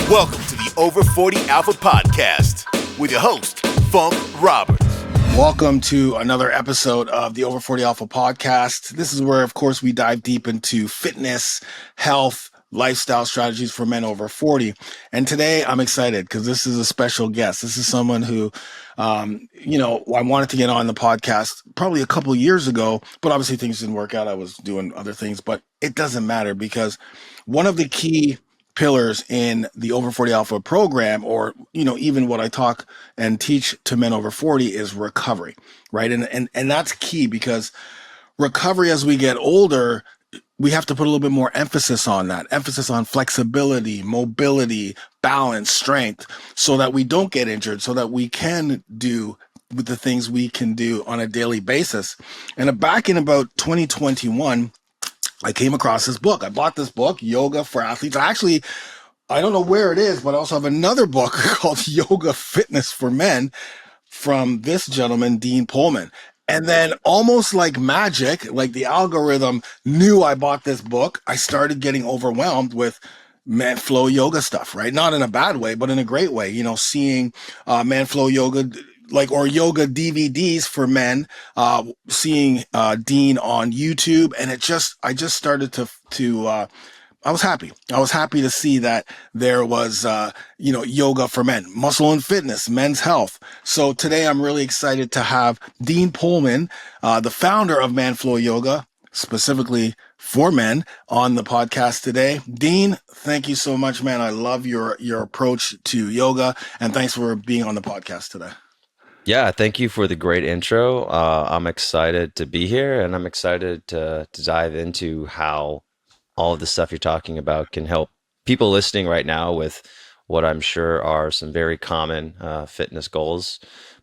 Welcome to the Over 40 Alpha Podcast with your host, Funk Roberts. Welcome to another episode of the Over 40 Alpha Podcast. This is where, of course, we dive deep into fitness, health, lifestyle strategies for men over 40. And today I'm excited because this is a special guest. This is someone who, I wanted to get on the podcast probably a couple years ago, but obviously things didn't work out. I was doing other things, but it doesn't matter because one of the key pillars in the Over 40 Alpha program, or, even what I talk and teach to men over 40 is recovery, right? And that's key because recovery as we get older, we have to put a little bit more emphasis on that, emphasis on flexibility, mobility, balance, strength, so that we don't get injured, so that we can do with the things we can do on a daily basis. And back in about 2021, I came across this book. I bought this book, Yoga for Athletes. I don't know where it is, but I also have another book called Yoga Fitness for Men from this gentleman, Dean Pohlman. And then almost like magic, like the algorithm knew I bought this book, I started getting overwhelmed with Man Flow yoga stuff, right? Not in a bad way, but in a great way. Seeing Man Flow yoga, or yoga DVDs for men, seeing Dean on YouTube, and I just started to I was happy. I was happy to see that there was, yoga for men, muscle and fitness, men's health. So today I'm really excited to have Dean Pohlman, the founder of Man Flow Yoga, specifically for men, on the podcast today. Dean, thank you so much, man. I love your approach to yoga, and thanks for being on the podcast today. Yeah, thank you for the great intro. I'm excited to be here, and I'm excited to dive into how all of the stuff you're talking about can help people listening right now with what I'm sure are some very common fitness goals,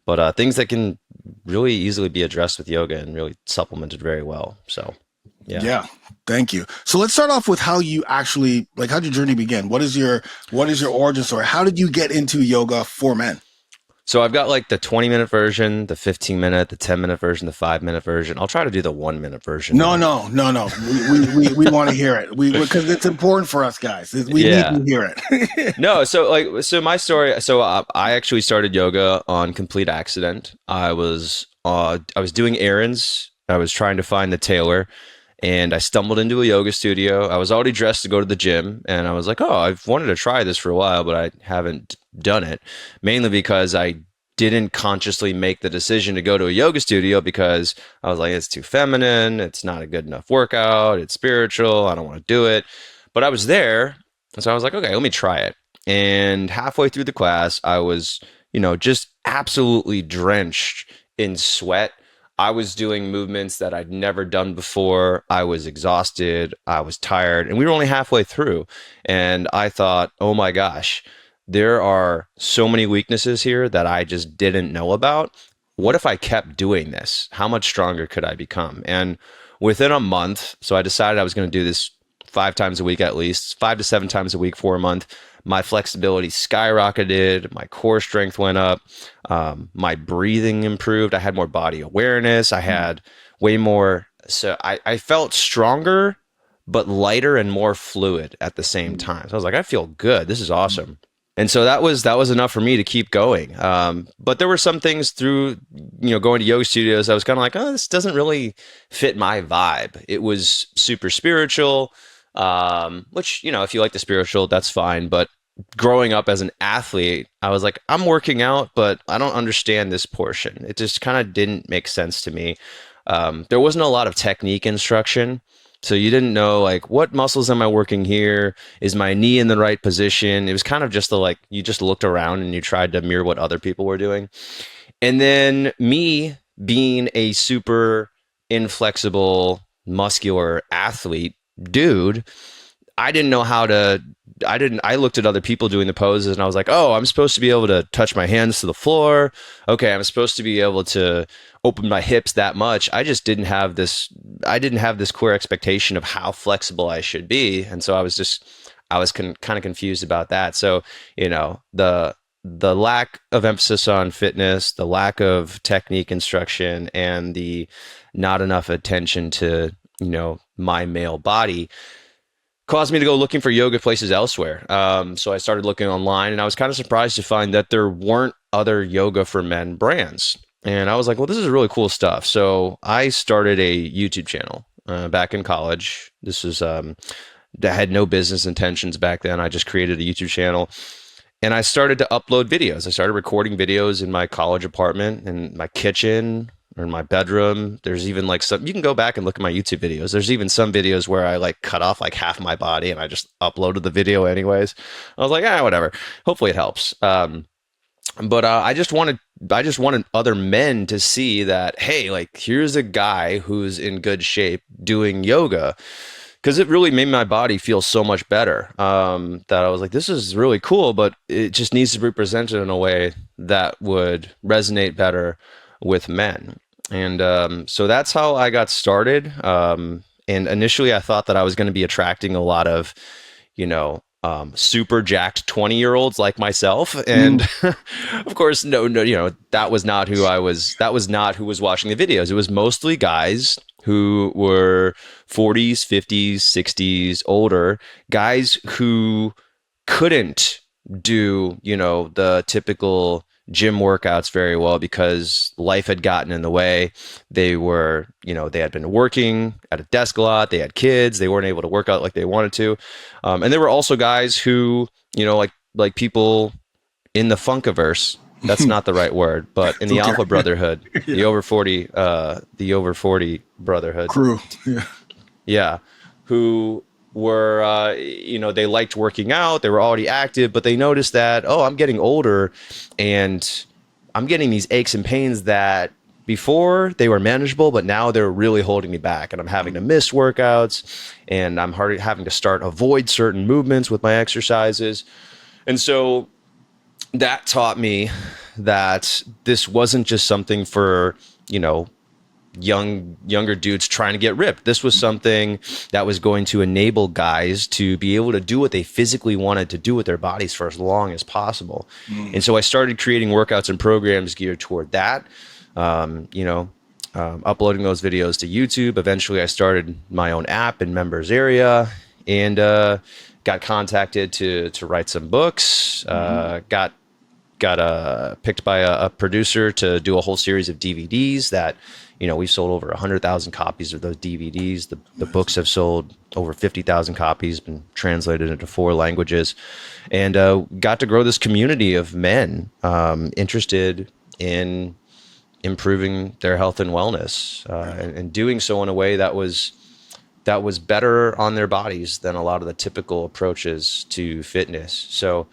but things that can really easily be addressed with yoga and really supplemented very well. So, yeah. Thank you. So let's start off with how you actually, how'd your journey begin? What is your origin story? How did you get into yoga for men? So I've got the 20-minute version, the 15-minute, the 10-minute version, the 5-minute version. I'll try to do the 1-minute version. No. We want to hear it. Because it's important for us guys. We need to hear it. No, so my story. So I actually started yoga on complete accident. I was doing errands. I was trying to find the tailor, and I stumbled into a yoga studio. I was already dressed to go to the gym, and I was like, oh, I've wanted to try this for a while, but I haven't done it, mainly because I didn't consciously make the decision to go to a yoga studio because I was like, it's too feminine, it's not a good enough workout, it's spiritual, I don't want to do it. But I was there, so I was like, okay, let me try it. And halfway through the class, I was, just absolutely drenched in sweat. I was doing movements that I'd never done before. I was exhausted, I was tired, and we were only halfway through. And I thought, oh my gosh, there are so many weaknesses here that I just didn't know about. What if I kept doing this? How much stronger could I become? And within a month, so I decided I was going to do this 5 times a week, at least 5 to 7 times a week for a month. My flexibility skyrocketed. My core strength went up. My breathing improved. I had more body awareness. I had way more. So I felt stronger, but lighter and more fluid at the same time. So I was like, I feel good. This is awesome. And so that was enough for me to keep going. But there were some things through, going to yoga studios, I was kind of like, oh, this doesn't really fit my vibe. It was super spiritual, which, if you like the spiritual, that's fine. But growing up as an athlete, I was like, I'm working out, but I don't understand this portion. It just kind of didn't make sense to me. There wasn't a lot of technique instruction. So you didn't know, what muscles am I working here? Is my knee in the right position? It was kind of just you just looked around and you tried to mirror what other people were doing. And then me being a super inflexible, muscular athlete dude, I didn't know how to, I looked at other people doing the poses and I was like, oh, I'm supposed to be able to touch my hands to the floor. Okay, I'm supposed to be able to open my hips that much. I didn't have this clear expectation of how flexible I should be. And so I was kind of confused about that. So, the lack of emphasis on fitness, the lack of technique instruction, and the not enough attention to, my male body caused me to go looking for yoga places elsewhere. So I started looking online, and I was kind of surprised to find that there weren't other yoga for men brands. And I was like, well, this is really cool stuff. So I started a YouTube channel back in college. This was I had no business intentions back then. I just created a YouTube channel, and I started to upload videos. I started recording videos in my college apartment, in my kitchen, or in my bedroom. There's even like some, you can go back and look at my YouTube videos. There's even some videos where I like cut off like half my body and I just uploaded the video anyways. I was like, whatever. Hopefully it helps. But I just wanted other men to see that, hey, like here's a guy who's in good shape doing yoga, because it really made my body feel so much better. That I was like, this is really cool, but it just needs to be presented in a way that would resonate better with men. And so that's how I got started. And initially, I thought that I was going to be attracting a lot of, super jacked 20-year-olds like myself. And of course, no, that was not who I was. That was not who was watching the videos. It was mostly guys who were 40s, 50s, 60s, older guys who couldn't do, the typical gym workouts very well because life had gotten in the way. They were, they had been working at a desk a lot. They had kids. They weren't able to work out like they wanted to. And there were also guys who, like people in the Funkiverse. That's not the right word, but in the Alpha Brotherhood, the over 40 Brotherhood crew, yeah, who were, they liked working out. They were already active, but they noticed that, I'm getting older and I'm getting these aches and pains that before they were manageable, but now they're really holding me back, and I'm having to miss workouts, and I'm having to avoid certain movements with my exercises. And so that taught me that this wasn't just something for, younger dudes trying to get ripped. This was something that was going to enable guys to be able to do what they physically wanted to do with their bodies for as long as possible. And so I started creating workouts and programs geared toward that, uploading those videos to YouTube. Eventually I started my own app in members area, and got contacted to write some books, got picked by a producer to do a whole series of DVDs that, we've sold over 100,000 copies of those DVDs. The books have sold over 50,000 copies, been translated into 4 languages, and got to grow this community of men interested in improving their health and wellness, and doing so in a way that was better on their bodies than a lot of the typical approaches to fitness. So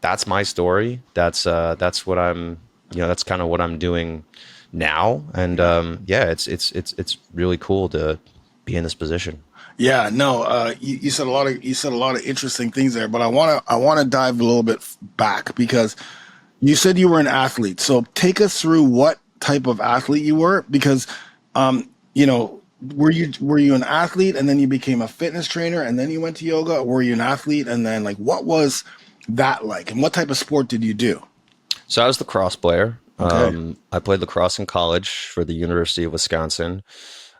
that's my story. That's what I'm, that's kind of what I'm doing now. And it's really cool to be in this position. Yeah, no, you said a lot of interesting things there, but I want to dive a little bit back, because you said you were an athlete. So take us through what type of athlete you were, because were you an athlete and then you became a fitness trainer and then you went to yoga, or were you an athlete and then, like, what was that like, and what type of sport did you do? So I was the lacrosse player. Okay. I played lacrosse in college for the University of Wisconsin.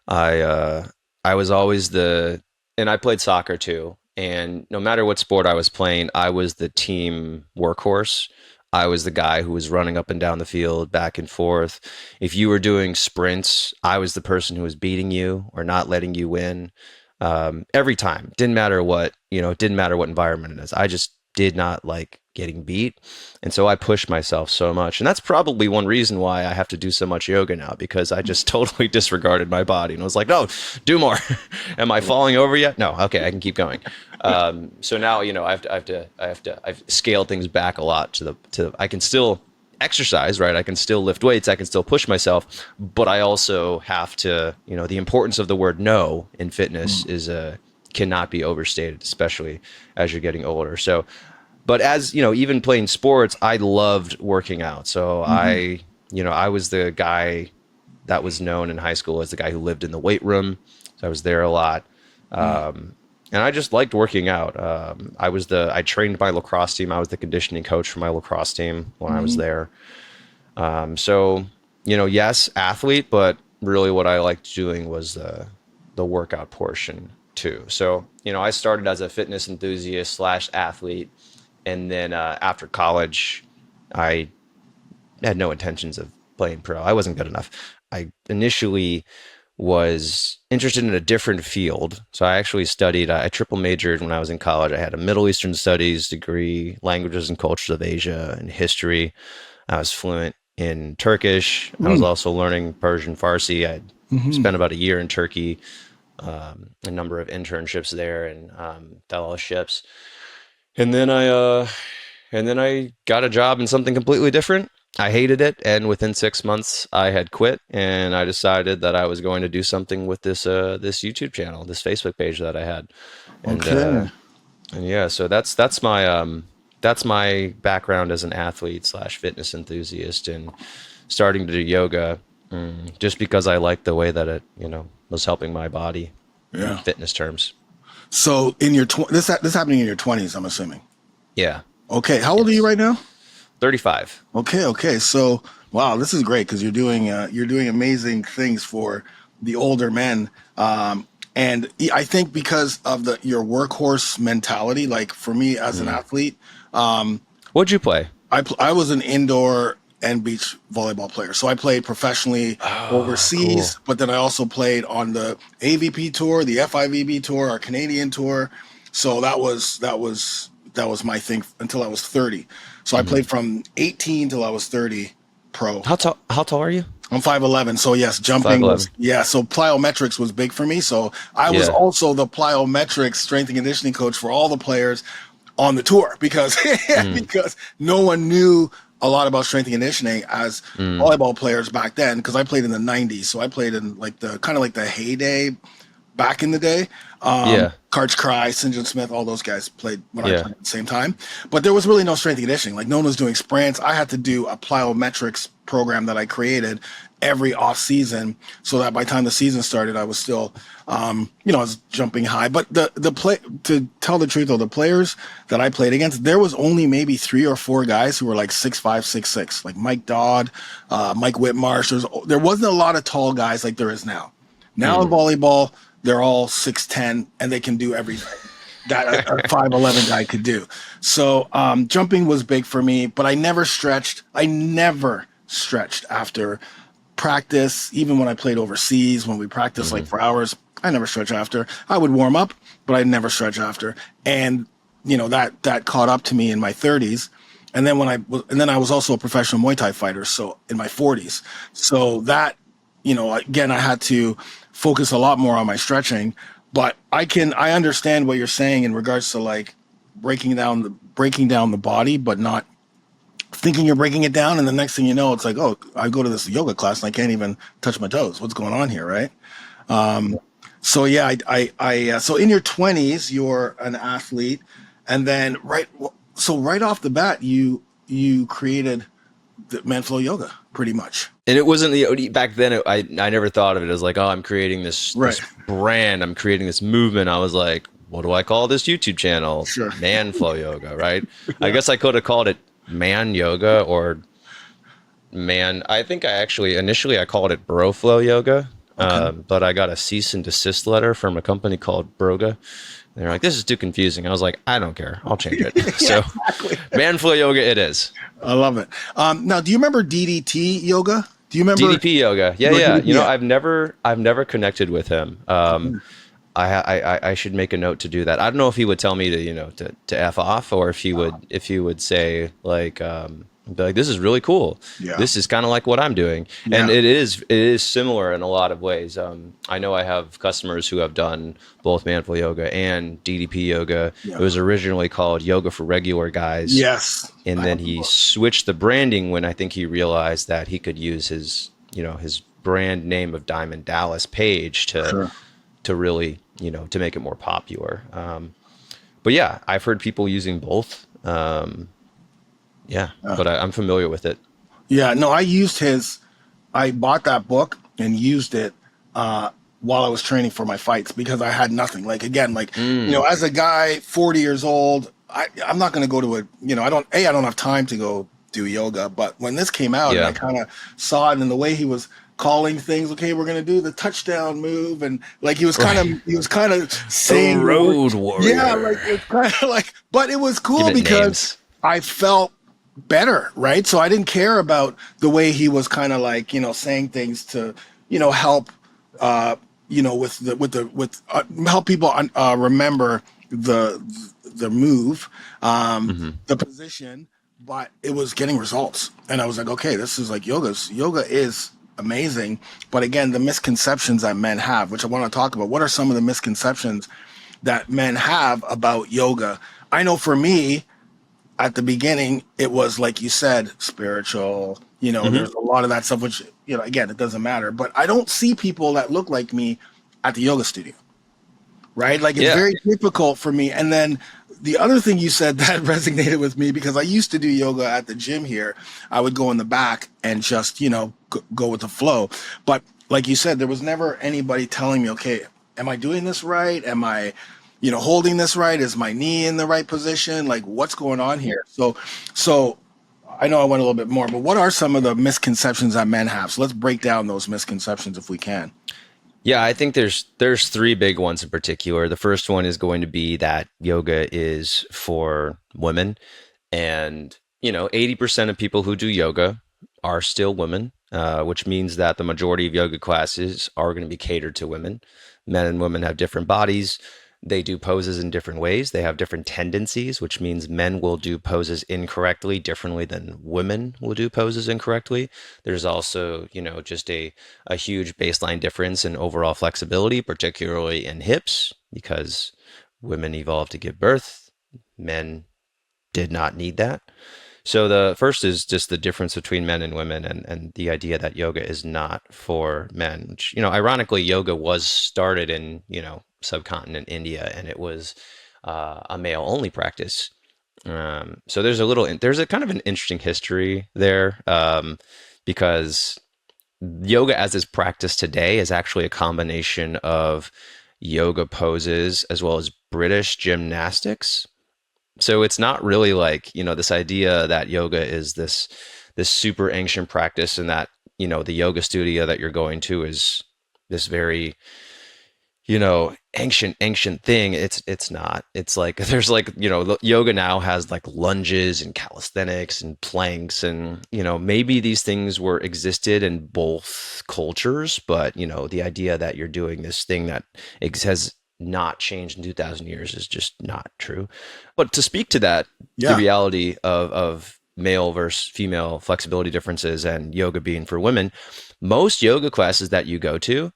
I was always and I played soccer too. And no matter what sport I was playing, I was the team workhorse. I was the guy who was running up and down the field, back and forth. If you were doing sprints, I was the person who was beating you or not letting you win. Every time. Didn't matter what environment it is. I just did not like getting beat. And so I pushed myself so much. And that's probably one reason why I have to do so much yoga now, because I just totally disregarded my body and was like, no, do more. Am I falling over yet? No. Okay. I can keep going. So now, I've scaled things back a lot I can still exercise, right? I can still lift weights. I can still push myself, but I also have to, the importance of the word no in fitness cannot be overstated, especially as you're getting older. So, but as even playing sports, I loved working out. So I was the guy that was known in high school as the guy who lived in the weight room. So I was there a lot. And I just liked working out. I trained my lacrosse team. I was the conditioning coach for my lacrosse team when I was there. So, yes, athlete, but really what I liked doing was the workout portion too. So, I started as a fitness enthusiast slash athlete. And then after college, I had no intentions of playing pro. I wasn't good enough. I initially was interested in a different field. So I actually studied, I triple majored when I was in college. I had a Middle Eastern Studies degree, languages and cultures of Asia, and history. I was fluent in Turkish. I was also learning Persian, Farsi. I spent about a year in Turkey, a number of internships there and fellowships. And then I got a job in something completely different. I hated it, and within 6 months, I had quit, and I decided that I was going to do something with this YouTube channel, this Facebook page that I had, and Okay. and yeah, so that's my background as an athlete slash fitness enthusiast, and starting to do yoga, just because I liked the way that it was helping my body in Yeah. fitness terms. So in your this happening in your 20s, I'm assuming. Yeah, Okay. How old are you right now? 35. Okay. Okay. So wow, this is great because you're doing amazing things for the older men. And I think because of your workhorse mentality, like for me as an athlete, What'd you play? I was an indoor and beach volleyball player. So I played professionally Cool. overseas, but then I also played on the AVP tour, the FIVB tour, our Canadian tour. So that was my thing until I was 30. So I played from 18 till I was 30 pro. How tall are you? I'm 5'11", so yes, jumping was 5'11". so plyometrics was big for me. So I was Yeah. also the plyometrics strength and conditioning coach for all the players on the tour because because no one knew a lot about strength and conditioning as volleyball players back then because I played in the 90s. So I played in like the kind of like the heyday back in the day. Yeah. Karch Cry, St. John Smith, all those guys played when I Yeah. played at the same time. But there was really no strength and conditioning. Like no one was doing sprints. I had to do a plyometrics program that I created every off season so that by the time the season started, I was still, I was jumping high. But the play, to tell the truth though, the players that I played against, there was only maybe 3 or 4 guys who were like 6'5", 6'6", like Mike Dodd, Mike Whitmarsh. There wasn't a lot of tall guys like there is now. Now in volleyball, they're all 6'10", and they can do everything that a 5'11" guy could do. So jumping was big for me, but I never stretched. I never stretched after practice, even when I played overseas, when we practiced like for hours. I never stretched after. I would warm up, but I'd never stretch after. And that caught up to me in my 30s. And then I was also a professional Muay Thai fighter, so in my 40s. So that, again, I had to focus a lot more on my stretching, but I understand what you're saying in regards to like breaking down the body, but not thinking you're breaking it down. And the next thing you know, it's like, oh, I go to this yoga class and I can't even touch my toes. What's going on here? Right. So yeah, so in your 20s, you're an athlete, and then right off the bat, you created the Manflow Yoga pretty much. And it wasn't back then. I never thought of it as like, oh, I'm creating this brand. I'm creating this movement. I was like, what do I call this YouTube channel? Sure. Manflow Yoga, right? I guess I could have called it Man Yoga or Man. I think initially I called it Bro Flow Yoga. But I got a cease and desist letter from a company called Broga. They're like, this is too confusing. I was like, I don't care. I'll change it. So Exactly. Manflow Yoga it is. I love it. Now, do you remember DDT Yoga? Do you remember DDP Yoga? Yeah, Like, yeah. yeah. I've never connected with him. I should make a note to do that. I don't know if he would tell me to F off, or if he would say like, be like, this is really cool. Yeah. This is kind of like what I'm doing. And Yeah. it is similar in a lot of ways. I know I have customers who have done both Manflow Yoga and DDP Yoga. Yeah. It was originally called Yoga for Regular Guys. Yes. And then he switched the branding when I think he realized that he could use his brand name of Diamond Dallas page to really, to make it more popular. But yeah, I've heard people using both. But I'm familiar with it. Yeah, no, I bought that book and used it while I was training for my fights because I had nothing. Like, again, as a guy, 40 years old, I'm not going to go to I don't have time to go do yoga. But when this came out and I kind of saw it and the way he was calling things. Okay, we're gonna do the touchdown move, and like Right. he was kind of The saying the word. Road Yeah, like Warrior. it's kind of like, but it was Give cool it because names. I felt better, right? So I didn't care about the way he was kind of like, saying things to, help, uh, with help people remember the the move, Hmm. the position, but it was getting results, and I was like, okay, this is like yoga is amazing, but again, the misconceptions that men have, which I want to talk about. What are some of the misconceptions that men have about yoga? I know for me, at the beginning, it was like you said, spiritual. Hmm. There's a lot of that stuff, which, again, it doesn't matter. But I don't see people that look like me at the yoga studio, right? Like it's Yeah. very difficult for me. And then the other thing you said that resonated with me, because I used to do yoga at the gym here. I would go in the back and just, go with the flow. But like you said, there was never anybody telling me, okay, am I doing this right? Am I, holding this right? Is my knee in the right position? Like what's going on here? So I know I went a little bit more, but what are some of the misconceptions that men have? So let's break down those misconceptions if we can. Yeah, I think there's three big ones in particular. The first one is going to be that yoga is for women, and 80% of people who do yoga are still women, which means that the majority of yoga classes are going to be catered to women. Men and women have different bodies. They do poses in different ways. They have different tendencies, which means men will do poses incorrectly differently than women will do poses incorrectly. There's also, just a huge baseline difference in overall flexibility, particularly in hips, because women evolved to give birth. Men did not need that. So the first is just the difference between men and women, and the idea that yoga is not for men, which, ironically, yoga was started in, subcontinent India, and it was a male only practice. So there's a kind of an interesting history there, because yoga as is practiced today is actually a combination of yoga poses as well as British gymnastics. So it's not really like, this idea that yoga is this super ancient practice, and that, the yoga studio that you're going to is this very, ancient thing. It's not. It's like there's like, yoga now has like lunges and calisthenics and planks, and, maybe these things were existed in both cultures, but, the idea that you're doing this thing that has not changed in 2000 years is just not true. But to speak to that, the Yeah. reality of male versus female flexibility differences and yoga being for women, most yoga classes that you go to,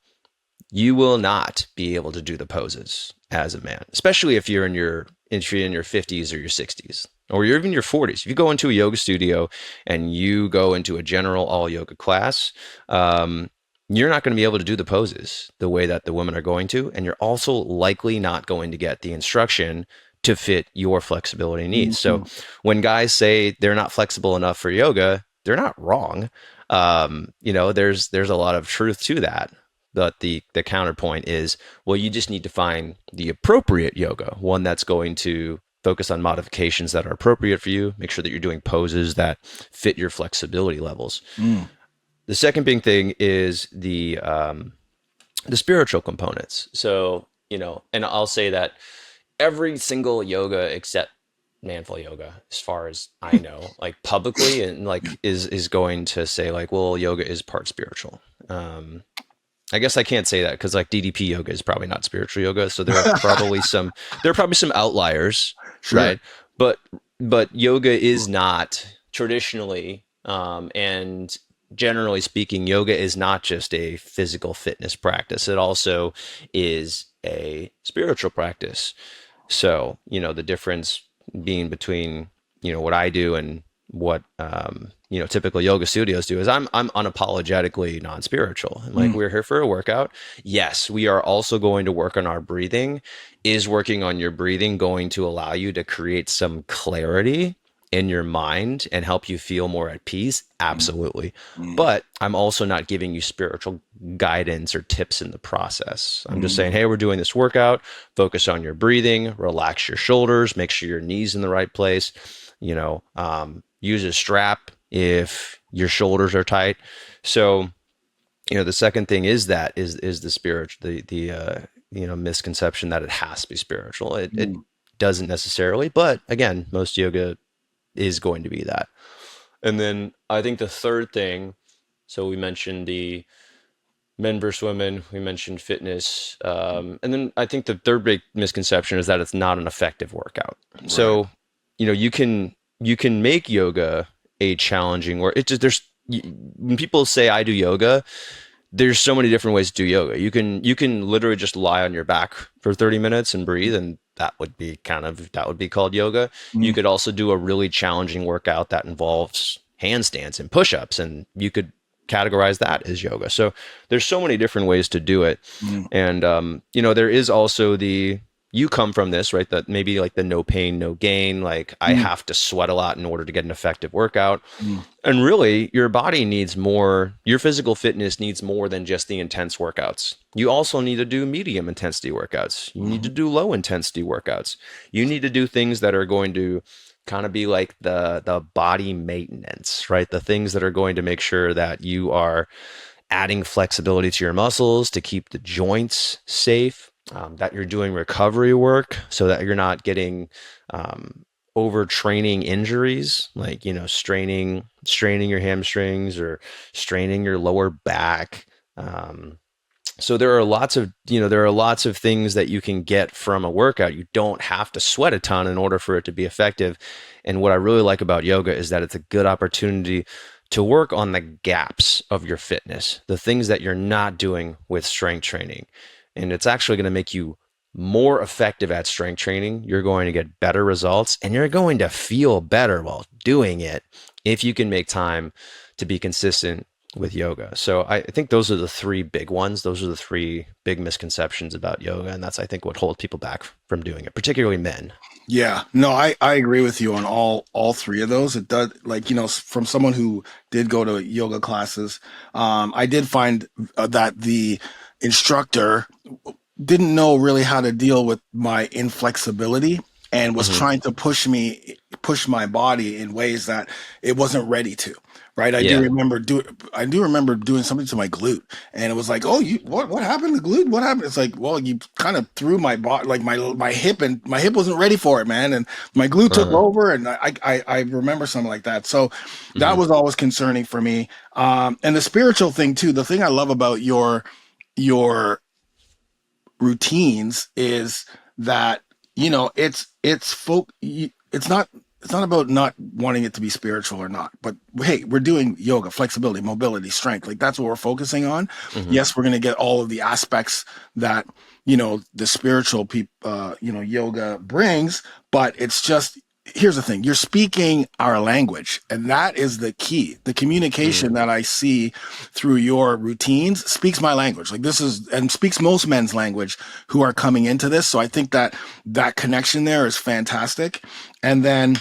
you will not be able to do the poses as a man, especially if you're in your 50s or your 60s or you're even your 40s. If you go into a yoga studio and you go into a general all yoga class, you're not going to be able to do the poses the way that the women are going to, and you're also likely not going to get the instruction to fit your flexibility needs. So Mhm. when guys say they're not flexible enough for yoga, they're not wrong. There's a lot of truth to that. But the counterpoint is, well, you just need to find the appropriate yoga, one that's going to focus on modifications that are appropriate for you. Make sure that you're doing poses that fit your flexibility levels. Mm. The second big thing is the spiritual components. So, and I'll say that every single yoga except manful yoga, as far as I know, like publicly, and like is going to say like, well, yoga is part spiritual. I guess I can't say that because like DDP yoga is probably not spiritual yoga. So there are probably some outliers, Sure. right? But yoga is not traditionally, and generally speaking, yoga is not just a physical fitness practice. It also is a spiritual practice. So, the difference being between, what I do and what, typical yoga studios do is I'm unapologetically non-spiritual. And like, Mm. we're here for a workout. Yes, we are also going to work on our breathing. Is working on your breathing going to allow you to create some clarity in your mind and help you feel more at peace? Mm. Absolutely. Mm. But I'm also not giving you spiritual guidance or tips in the process. I'm just saying, Mm. hey, we're doing this workout. Focus on your breathing, relax your shoulders, make sure your knees in the right place. Use a strap if your shoulders are tight. So the second thing is the spiritual, misconception that it has to be spiritual. It Mm. doesn't necessarily, but again, most yoga is going to be that. And then I think the third thing, so we mentioned the men versus women, we mentioned fitness, and then I think the third big misconception is that it's not an effective workout. Right. So, you can make yoga a challenging work. It just when people say I do yoga, there's so many different ways to do yoga. You can literally just lie on your back for 30 minutes and breathe, and that would be called yoga. You Mm. could also do a really challenging workout that involves handstands and push-ups, and you could categorize that as yoga. So there's so many different ways to do it. Mm. And there is also you come from this, right? That maybe like the no pain, no gain, like I Mm. have to sweat a lot in order to get an effective workout. Mm. And really, your body needs more, your physical fitness needs more than just the intense workouts. You also need to do medium intensity workouts. You need to Mm. do low intensity workouts. You need to do things that are going to kind of be like the body maintenance, right? The things that are going to make sure that you are adding flexibility to your muscles to keep the joints safe, that you're doing recovery work so that you're not getting overtraining injuries, like straining your hamstrings or straining your lower back. So there are lots of things that you can get from a workout. You don't have to sweat a ton in order for it to be effective. And what I really like about yoga is that it's a good opportunity to work on the gaps of your fitness, the things that you're not doing with strength training. And it's actually going to make you more effective at strength training. You're going to get better results and you're going to feel better while doing it if you can make time to be consistent with yoga. So I think those are the three big ones. Those are the three big misconceptions about yoga. And that's, I think, what holds people back from doing it, particularly men. Yeah, no, I agree with you on all three of those. It does, like, from someone who did go to yoga classes, I did find that the instructor didn't know really how to deal with my inflexibility and was Hmm. trying to push my body in ways that it wasn't ready to. Right. Yeah. I do remember doing something to my glute, and it was like, oh, what happened to glute? What happened? It's like, well, you kind of threw my body, like my hip, and my hip wasn't ready for it, man. And my glute took Uh-huh. over, and I remember something like that. So that Hmm. was always concerning for me. And the spiritual thing too. The thing I love about your routines is that it's not about not wanting it to be spiritual or not, but hey, we're doing yoga, flexibility, mobility, strength, like that's what we're focusing on. Hmm. Yes, we're going to get all of the aspects that the spiritual yoga brings, but it's just, here's the thing, you're speaking our language, and that is the key. The communication Hmm. that I see through your routines speaks my language, like this is, and speaks most men's language who are coming into this. So I think that connection there is fantastic. And then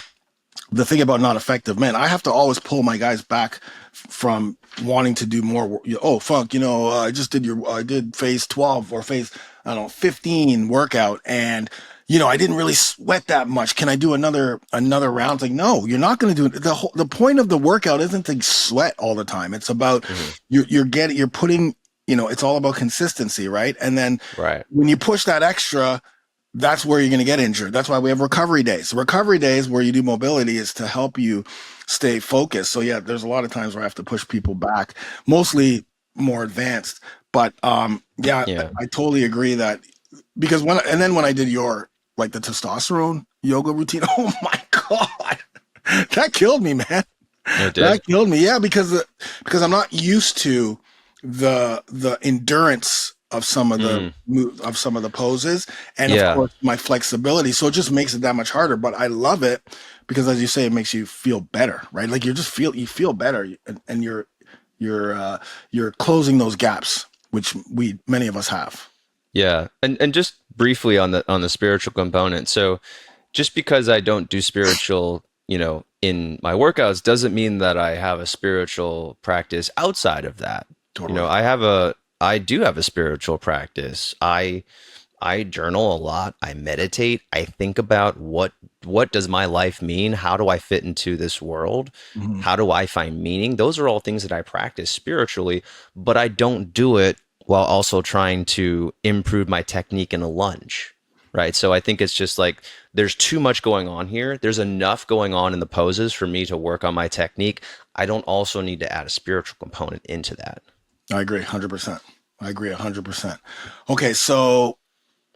the thing about not effective men, I have to always pull my guys back from wanting to do more. Oh, fuck, I did phase 12 or phase, I don't know, 15 workout, and I didn't really sweat that much. Can I do another round? It's like, no, you're not going to do it. The point of the workout isn't to sweat all the time. It's about Hmm. you're putting, it's all about consistency, right? And then Right. when you push that extra, that's where you're going to get injured. That's why we have recovery days. Recovery days where you do mobility is to help you stay focused. So yeah, there's a lot of times where I have to push people back, mostly more advanced. But yeah, Yeah. I totally agree that, because when I did your, like, the testosterone yoga routine, oh my God, that killed me, man. It did. That killed me. Yeah, because I'm not used to the endurance of some of Mm. the poses, and of Yeah. course my flexibility. So it just makes it that much harder. But I love it because, as you say, it makes you feel better, right? Like you feel better, and you're closing those gaps, which many of us have. Yeah. And just briefly on the spiritual component. So just because I don't do spiritual, in my workouts doesn't mean that I have a spiritual practice outside of that. Totally. I do have a spiritual practice. I journal a lot. I meditate. I think about what what does my life mean? How do I fit into this world? Mhm. How do I find meaning? Those are all things that I practice spiritually, but I don't do it while also trying to improve my technique in a lunge. Right. So I think it's just like there's too much going on here. There's enough going on in the poses for me to work on my technique. I don't also need to add a spiritual component into that. I agree 100%. I agree 100%. Okay, so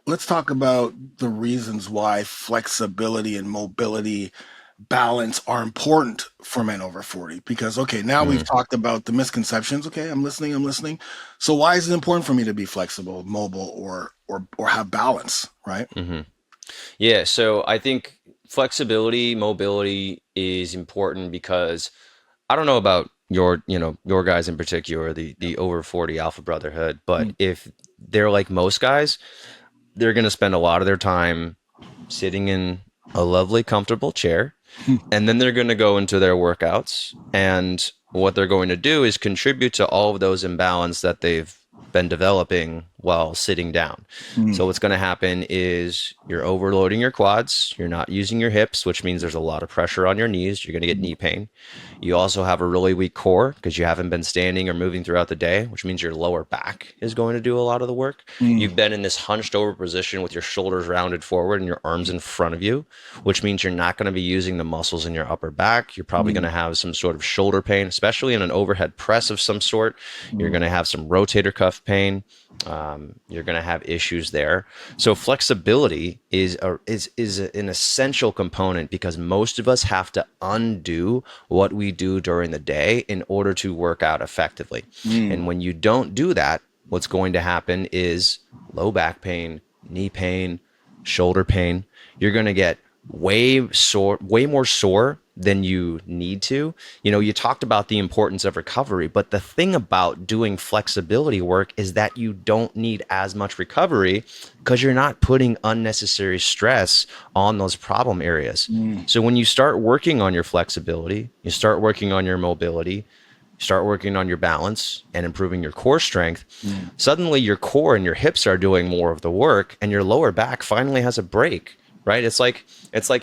let's talk about the reasons why flexibility and mobility balance are important for men over 40. Because, okay, now we've Mm, talked about the misconceptions. Okay, I'm listening, I'm listening. So why is it important for me to be flexible, mobile, or have balance, right? hmm Yeah. So I think flexibility, mobility is important because I don't know about your guys in particular, the over 40 Alpha Brotherhood, but if they're like most guys, they're going to spend a lot of their time sitting in a lovely, comfortable chair, and then they're going to go into their workouts. And what they're going to do is contribute to all of those imbalance that they've been developing while sitting down. Mm, So what's going to happen is you're overloading your quads, you're not using your hips, which means there's a lot of pressure on your knees, you're going to get knee pain. You also have a really weak core because you haven't been standing or moving throughout the day, which means your lower back is going to do a lot of the work. mm, You've been in this hunched over position with your shoulders rounded forward and your arms in front of you, which means you're not going to be using the muscles in your upper back. You're probably going mm, to have some sort of shoulder pain, especially in an overhead press of some sort. You're mm, going to have some rotator cuff pain. You're going to have issues there. So flexibility is an essential component because most of us have to undo what we do during the day in order to work out effectively. mm, And when you don't do that, what's going to happen is low back pain, knee pain, shoulder pain. You're going to get way more sore than you need to. You talked about the importance of recovery, but the thing about doing flexibility work is that you don't need as much recovery because you're not putting unnecessary stress on those problem areas. mm, So when you start working on your flexibility, you start working on your mobility, start working on your balance and improving your core strength, mm, suddenly your core and your hips are doing more of the work and your lower back finally has a break, right? It's like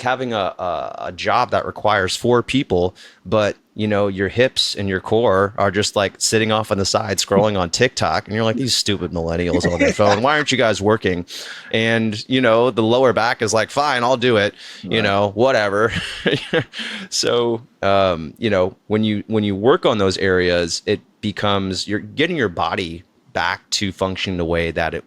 having a job that requires four people, but your hips and your core are just like sitting off on the side scrolling on TikTok, and you're like, these stupid millennials on their phone, why aren't you guys working? And the lower back is like, fine, I'll do it, right. whatever. So when you work on those areas, it becomes you're getting your body back to function the way that it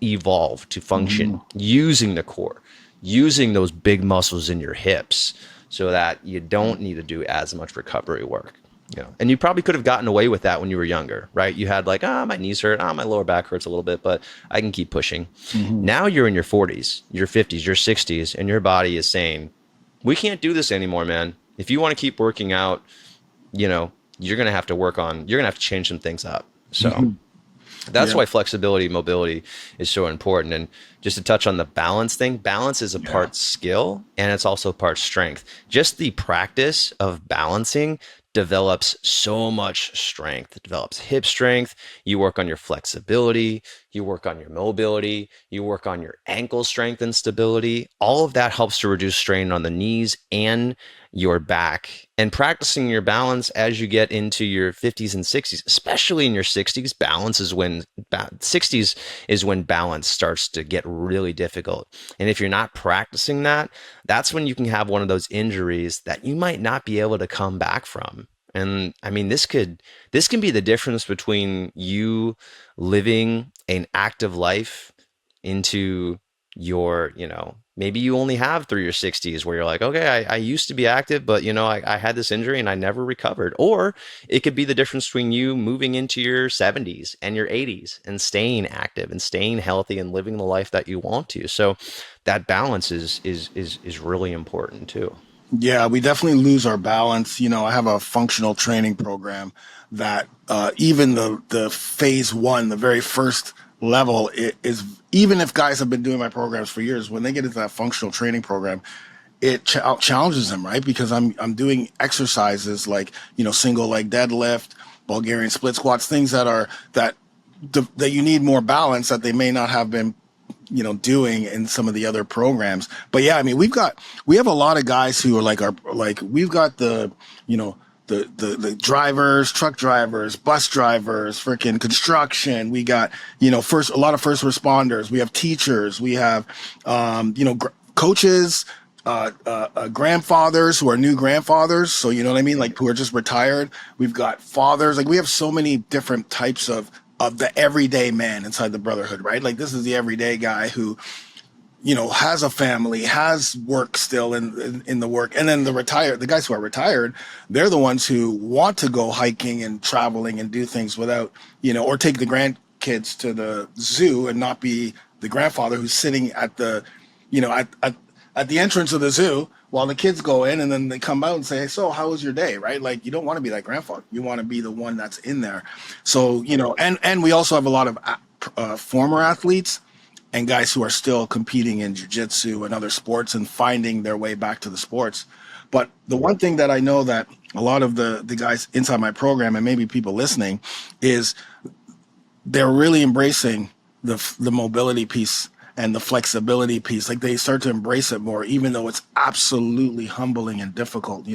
evolved to function, Mhm. using the core, using those big muscles in your hips so that you don't need to do as much recovery work. And you probably could have gotten away with that when you were younger, right? You had like, my knees hurt, my lower back hurts a little bit, but I can keep pushing. Mhm. Now you're in your 40s, your 50s, your 60s, and your body is saying, we can't do this anymore, man. If you want to keep working out, you're going to have to you're going to have to change some things up. So Mhm. that's Yeah. why flexibility, mobility is so important. And just to touch on the balance thing, balance is a Yeah. part skill and it's also part strength. Just the practice of balancing develops so much strength. It develops hip strength. You work on your flexibility, you work on your mobility, you work on your ankle strength and stability. All of that helps to reduce strain on the knees and your back. And practicing your balance as you get into your 50s and 60s, especially in your 60s, 60s is when balance starts to get really difficult. And if you're not practicing that, that's when you can have one of those injuries that you might not be able to come back from. And I mean, this can be the difference between you living an active life into your, maybe you only have through your 60s where you're like, okay, I used to be active, but I had this injury and I never recovered. Or it could be the difference between you moving into your 70s and your 80s and staying active and staying healthy and living the life that you want to. So that balance is really important too. Yeah, we definitely lose our balance. I have a functional training program that even the phase one, the very first level, is even if guys have been doing my programs for years, when they get into that functional training program, it challenges them, right? Because I'm doing exercises like single leg deadlift, Bulgarian split squats, things that you need more balance that they may not have been doing in some of the other programs. But yeah, I mean, we have a lot of guys who are we've got the, the drivers, truck drivers, bus drivers, freaking construction. We got, a lot of first responders. We have teachers. We have, coaches, grandfathers who are new grandfathers. So, you know what I mean? Like, who are just retired. We've got fathers. Like, we have so many different types of the everyday man inside the brotherhood, right? Like, this is the everyday guy who, has a family, has work still in the work. And then the guys who are retired, they're the ones who want to go hiking and traveling and do things without, or take the grandkids to the zoo and not be the grandfather who's sitting at the, at the entrance of the zoo while the kids go in, and then they come out and say, so how was your day? Right? Like, you don't want to be that grandfather. You want to be the one that's in there. So, and we also have a lot of former athletes and guys who are still competing in jiu-jitsu and other sports and finding their way back to the sports. But the one thing that I know that a lot of the guys inside my program, and maybe people listening, is they're really embracing the mobility piece and the flexibility piece. Like, they start to embrace it more, even though it's absolutely humbling and difficult.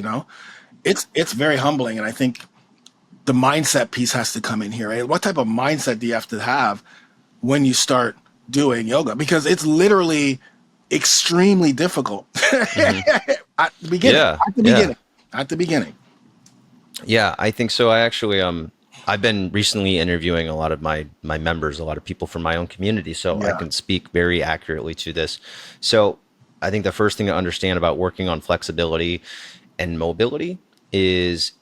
It's very humbling. And I think the mindset piece has to come in here, right? What type of mindset do you have to have when you start doing yoga? Because it's literally extremely difficult at the beginning. At the beginning. Yeah, I think so. I actually, I've been recently interviewing a lot of my members, a lot of people from my own community, so I can speak very accurately to this. So I think the first thing to understand about working on flexibility and mobility is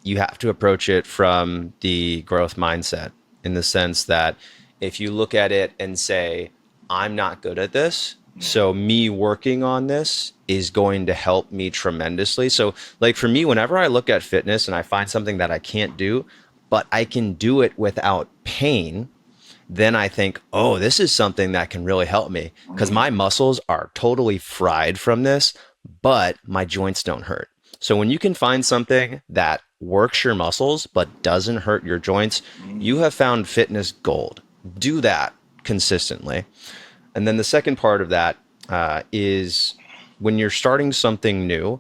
you have to approach it from the growth mindset, in the sense that if you look at it and say, I'm not good at this, so me working on this is going to help me tremendously. So like for me, whenever I look at fitness and I find something that I can't do, but I can do it without pain, then I think, oh, this is something that can really help me, because my muscles are totally fried from this, but my joints don't hurt. So when you can find something that works your muscles but doesn't hurt your joints, you have found fitness gold. Do that consistently. And then the second part of that is when you're starting something new,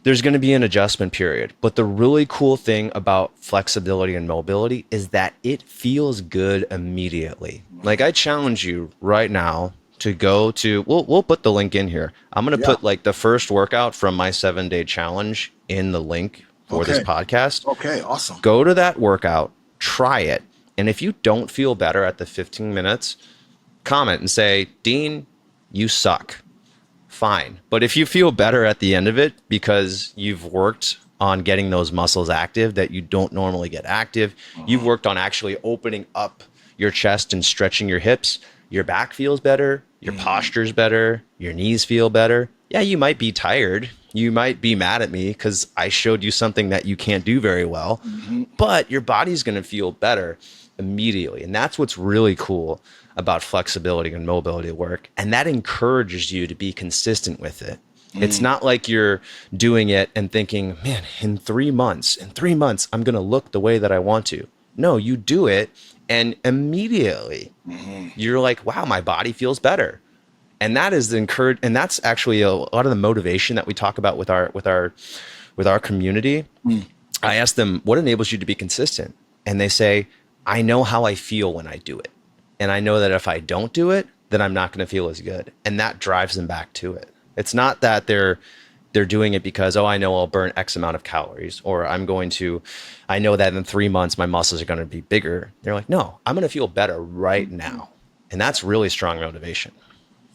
there's going to be an adjustment period. But the really cool thing about flexibility and mobility is that it feels good immediately. Like, I challenge you right now to go to, we'll put the link in here. I'm going to put like the first workout from my 7-day challenge in the link for this podcast. Okay, awesome. Go to that workout, try it. And if you don't feel better at the 15 minutes, comment and say, Dean, you suck. Fine. But if you feel better at the end of it because you've worked on getting those muscles active that you don't normally get active, you've worked on actually opening up your chest and stretching your hips, your back feels better, your posture's better, your knees feel better. Yeah, you might be tired. You might be mad at me because I showed you something that you can't do very well, but your body's going to feel better immediately. And that's what's really cool about flexibility and mobility work. And that encourages you to be consistent with it. It's not like you're doing it and thinking, man, in 3 months, I'm going to look the way that I want to. No, you do it and immediately you're like, wow, my body feels better. And that is and that's actually a lot of the motivation that we talk about with our community. I ask them, what enables you to be consistent? And they say, I know how I feel when I do it. And I know that if I don't do it, then I'm not going to feel as good. And that drives them back to it. It's not that they're doing it because, oh, I know I'll burn X amount of calories, or I know that in 3 months my muscles are going to be bigger. They're like, no, I'm going to feel better right now. And that's really strong motivation.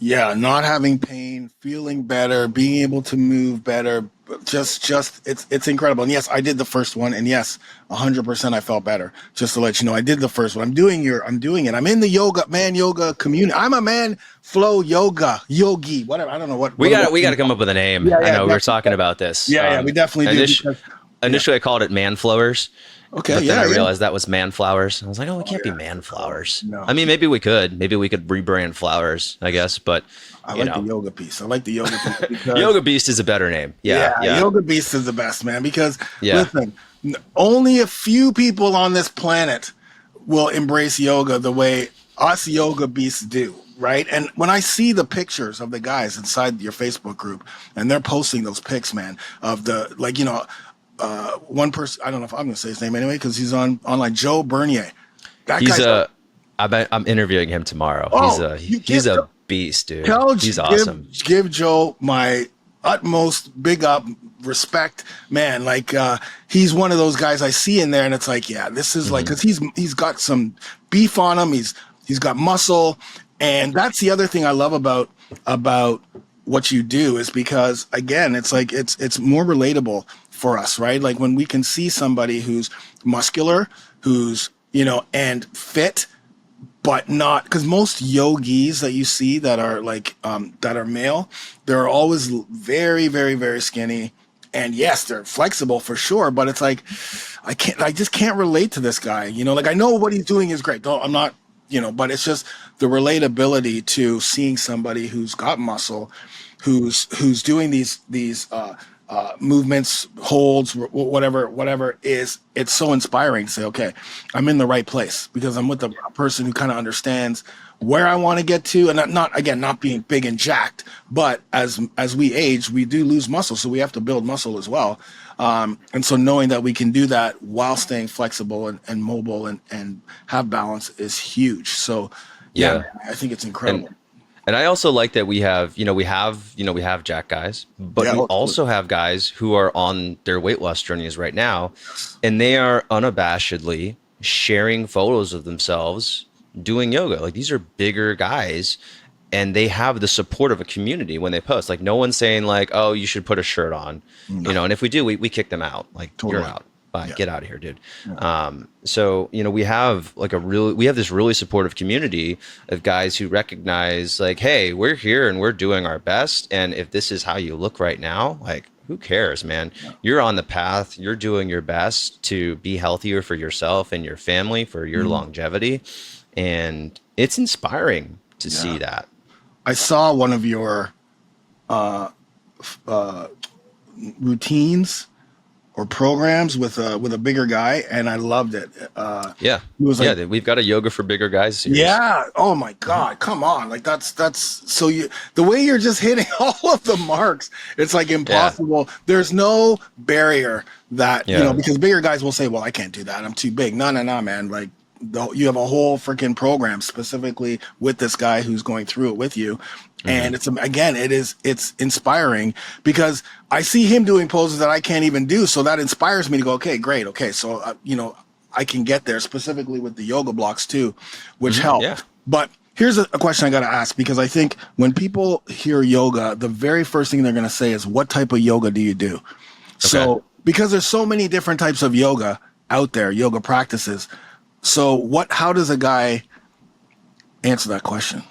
Yeah, not having pain, feeling better, being able to move better, just it's incredible. And yes, I did the first one, and yes, 100% I felt better. Just to let you know, I did the first one. I'm doing it. I'm in the yoga community. I'm a man flow yogi, whatever. I don't know what. We got to come up with a name. Yeah, I know we were talking about this. Yeah, we definitely do. Initially, I called it man flowers. Okay, but then I realized that was man flowers. I was like, oh, it can't be man flowers. No. I mean, maybe we could rebrand flowers, I guess. But I like the yoga piece. Because Yoga Beast is a better name. Yeah. Yoga Beast is the best, man. Because listen, only a few people on this planet will embrace yoga the way us yoga beasts do. right? And when I see the pictures of the guys inside your Facebook group and they're posting those pics, man, of the, like, one person, I don't know if I'm going to say his name anyway, because he's on like Joe Bernier. That He's guy's I'm interviewing him tomorrow. oh, He's a beast, dude. He's awesome. Give Joe my utmost big up, respect, man. Like he's one of those guys I see in there, and it's like, yeah, this is like, because he's got some beef on him. He's got muscle, and that's the other thing I love about what you do is because, again, it's like it's more relatable for us, right? Like when we can see somebody who's muscular, who's and fit, but not, because most yogis that you see that are like that are male, they're always very, very, very skinny. And yes, they're flexible for sure, but it's like I just can't relate to this guy. Like I know what he's doing is great. I'm not, but it's just the relatability to seeing somebody who's got muscle, who's doing these movements, holds, whatever is. It's so inspiring to say, okay, I'm in the right place because I'm with a person who kind of understands where I want to get to, and not being big and jacked, but as we age, we do lose muscle, so we have to build muscle as well. And so knowing that we can do that while staying flexible and mobile and have balance is huge. So yeah. I think it's incredible. And I also like that we have jack guys, but we also have guys who are on their weight loss journeys right now, and they are unabashedly sharing photos of themselves doing yoga. Like these are bigger guys, and they have the support of a community when they post. Like no one's saying like, "Oh, you should put a shirt on," And if we do, we kick them out. Like totally. You're out. Bye. Yeah. Get out of here, dude. Yeah. So we have this really supportive community of guys who recognize like, hey, we're here and we're doing our best. And if this is how you look right now, like, who cares, man? Yeah. You're on the path. You're doing your best to be healthier for yourself and your family, for your longevity. And it's inspiring to see that. I saw one of your routines or programs with a bigger guy, and I loved it. It was like, we've got a yoga for bigger guys series. Yeah. Oh my God. Come on. Like that's so the way you're just hitting all of the marks, it's like impossible. Yeah. There's no barrier that, because bigger guys will say, well, I can't do that. I'm too big. No, man. Like you have a whole freaking program specifically with this guy who's going through it with you. And it's inspiring because I see him doing poses that I can't even do. So that inspires me to go, okay, great. Okay. So, I can get there specifically with the yoga blocks too, which help. Yeah. But here's a question I got to ask, because I think when people hear yoga, the very first thing they're going to say is, what type of yoga do you do? Okay. So, because there's so many different types of yoga out there, yoga practices. So how does a guy answer that question?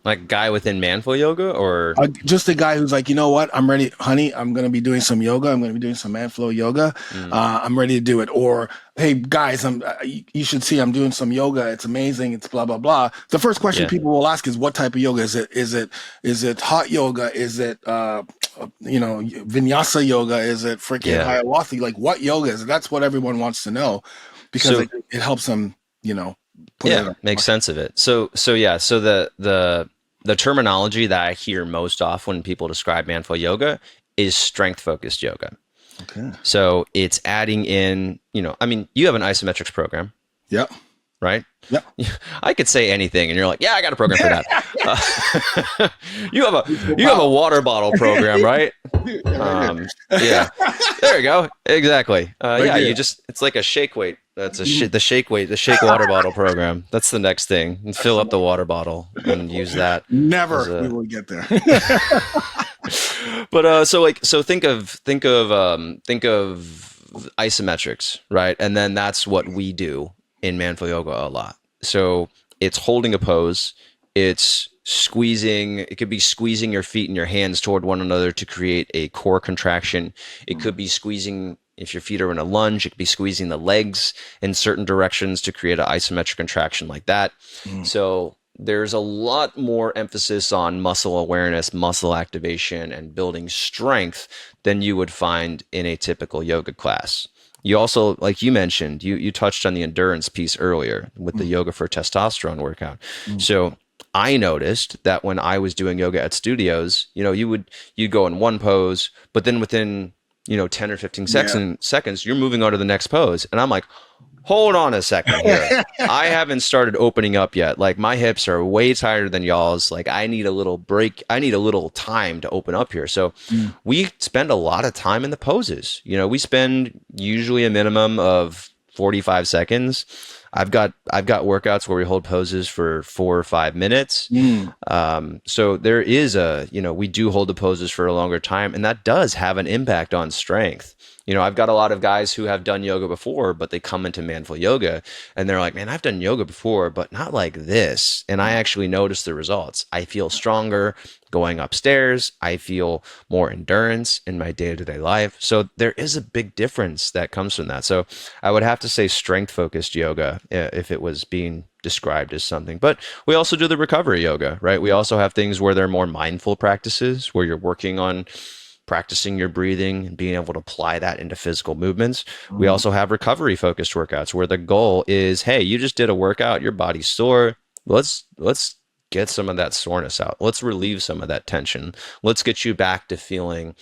Like guy within Manful Yoga, or just a guy who's like, you know what, I'm ready, honey, I'm going to be doing some yoga. I'm going to be doing some Manflow yoga. I'm ready to do it. Or, hey guys, you should see I'm doing some yoga. It's amazing. It's blah, blah, blah. The first question people will ask is, what type of yoga is it? Is it hot yoga? Is it, vinyasa yoga? Is it freaking ayahuasca? Like what yoga is it? That's what everyone wants to know, because it helps them, makes sense of it. So the terminology that I hear most often when people describe Manful Yoga is strength focused yoga. Okay. So it's adding in, you have an isometrics program. Yep. Right? Yep. I could say anything and you're like, yeah, I got a program for that. You have a water bottle program, right? Yeah. There you go. Exactly. It's like a shake weight. That's the shake water bottle program. That's the next thing. And fill up the water bottle and use that. We will get there. But so think of isometrics, right? And then that's what we do in Manful Yoga a lot. So it's holding a pose. It's squeezing. It could be squeezing your feet and your hands toward one another to create a core contraction. It could be squeezing, if your feet are in a lunge, it could be squeezing the legs in certain directions to create an isometric contraction like that. So there's a lot more emphasis on muscle awareness, muscle activation, and building strength than you would find in a typical yoga class. You also, like you mentioned, you touched on the endurance piece earlier with the yoga for testosterone workout. So I noticed that when I was doing yoga at studios, you'd go in one pose, but then within 10 or 15 Yeah. seconds, you're moving on to the next pose. And I'm like, hold on a second here. I haven't started opening up yet. Like my hips are way tighter than y'all's. Like I need a little break. I need a little time to open up here. So Mm. we spend a lot of time in the poses. We spend usually a minimum of 45 seconds. I've got workouts where we hold poses for 4 or 5 minutes. Mm. So there is we do hold the poses for a longer time, and that does have an impact on strength. I've got a lot of guys who have done yoga before, but they come into manful yoga and they're like, man, I've done yoga before, but not like this. And I actually notice the results. I feel stronger going upstairs. I feel more endurance in my day-to-day life. So there is a big difference that comes from that. So I would have to say strength-focused yoga if it was being described as something. But we also do the recovery yoga, right? We also have things where they're more mindful practices, where you're working on practicing your breathing and being able to apply that into physical movements. We also have recovery focused workouts where the goal is, hey, you just did a workout, your body's sore. Let's get some of that soreness out. Let's relieve some of that tension. Let's get you back to feeling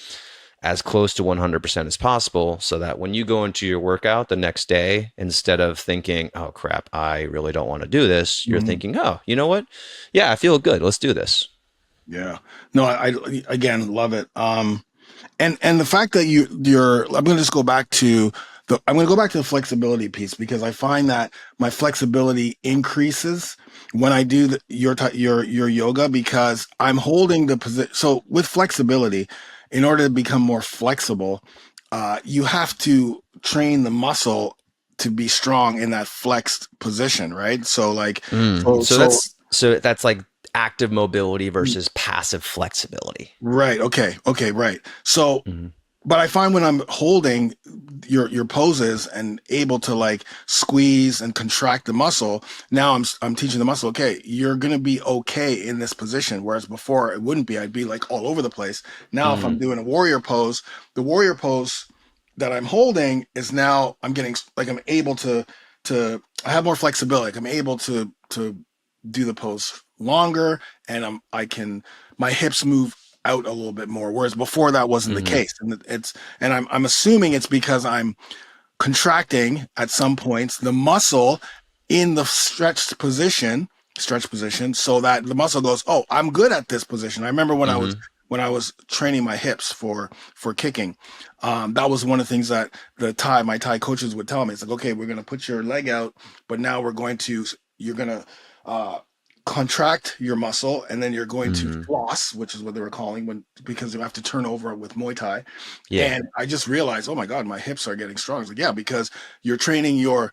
as close to 100% as possible so that when you go into your workout the next day, instead of thinking, oh crap, I really don't want to do this, you're thinking, oh, you know what? Yeah, I feel good. Let's do this. Yeah. No, I again love it. And the fact that I'm going to just go back to the flexibility piece, because I find that my flexibility increases when I do your yoga, because I'm holding the position. So with flexibility, in order to become more flexible, you have to train the muscle to be strong in that flexed position, right? So like, So that's like active mobility versus passive flexibility. right. Okay. Right. So, Mm-hmm. but I find when I'm holding your poses and able to like squeeze and contract the muscle, now I'm teaching the muscle, okay, you're gonna be okay in this position. Whereas before it wouldn't be. I'd be like all over the place. Now, if I'm Mm-hmm. doing a warrior pose, the warrior pose that I'm holding is now I'm getting like I'm able to I have more flexibility. Like I'm able to do the pose longer, and my hips move out a little bit more, whereas before that wasn't the Mm-hmm. case. And I'm assuming it's because I'm contracting at some points the muscle in the stretch position, so that the muscle goes, oh, I'm good at this position. I remember Mm-hmm. when I was training my hips for kicking, that was one of the things that my Thai coaches would tell me. It's like, okay, we're going to put your leg out, but now you're going to uh, contract your muscle, and then you're going to Mm-hmm. floss, which is what they were calling, because you have to turn over with Muay Thai. Yeah. And I just realized, oh my God, my hips are getting strong. It's like, yeah, because you're training your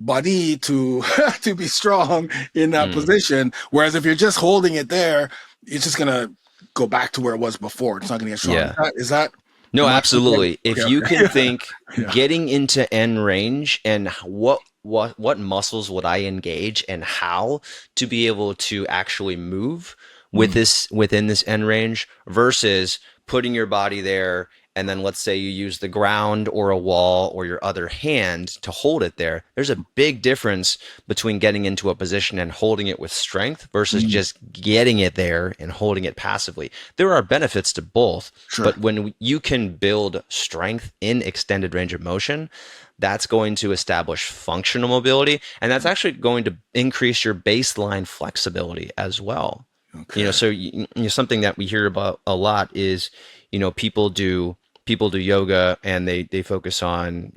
body to to be strong in that Mm. position. Whereas if you're just holding it there, it's just gonna go back to where it was before. It's not gonna get strong. Yeah. Is that No, am I absolutely. okay, If you okay. can think Yeah. getting into end range and what muscles would I engage and how to be able to actually move Mm, within this end range versus putting your body there, and then let's say you use the ground or a wall or your other hand to hold it there. There's a big difference between getting into a position and holding it with strength versus mm, just getting it there and holding it passively. There are benefits to both, sure. but when you can build strength in extended range of motion, that's going to establish functional mobility, and that's actually going to increase your baseline flexibility as well. Okay. So something that we hear about a lot is, people do yoga and they focus on,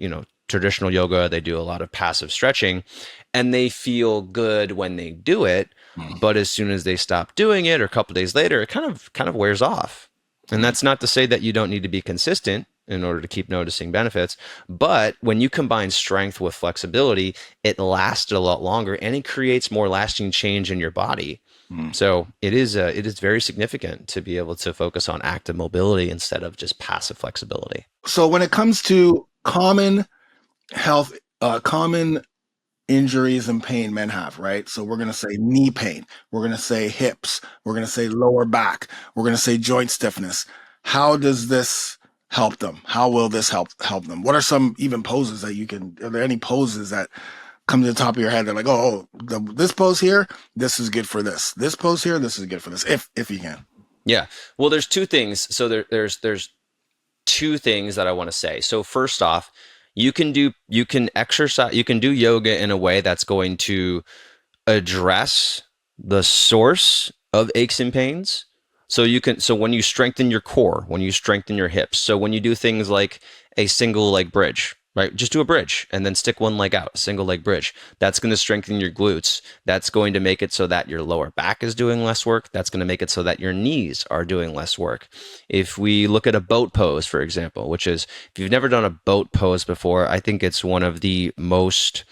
traditional yoga. They do a lot of passive stretching, and they feel good when they do it, Mm, but as soon as they stop doing it, or a couple days later, it kind of wears off. And mm, that's not to say that you don't need to be consistent in order to keep noticing benefits, but when you combine strength with flexibility, it lasts a lot longer and it creates more lasting change in your body. mm. So it is very significant to be able to focus on active mobility instead of just passive flexibility. So when it comes to health, common injuries and pain men have, right? So we're going to say knee pain, we're going to say hips, we're going to say lower back, we're going to say joint stiffness. How does this help them? How will this help them? What are some even poses that are there any poses that come to the top of your head. They're like, oh, this pose here, this is good for this. This pose here, this is good for this. If you can. Yeah. Well, there's two things. So there's two things that I want to say. So first off, you can exercise, you can do yoga in a way that's going to address the source of aches and pains. So when you strengthen your core, when you strengthen your hips, so when you do things like a single leg bridge, right? Just do a bridge and then stick one leg out, a single leg bridge. That's going to strengthen your glutes. That's going to make it so that your lower back is doing less work. That's going to make it so that your knees are doing less work. If we look at a boat pose, for example, which is, if you've never done a boat pose before, I think it's one of the most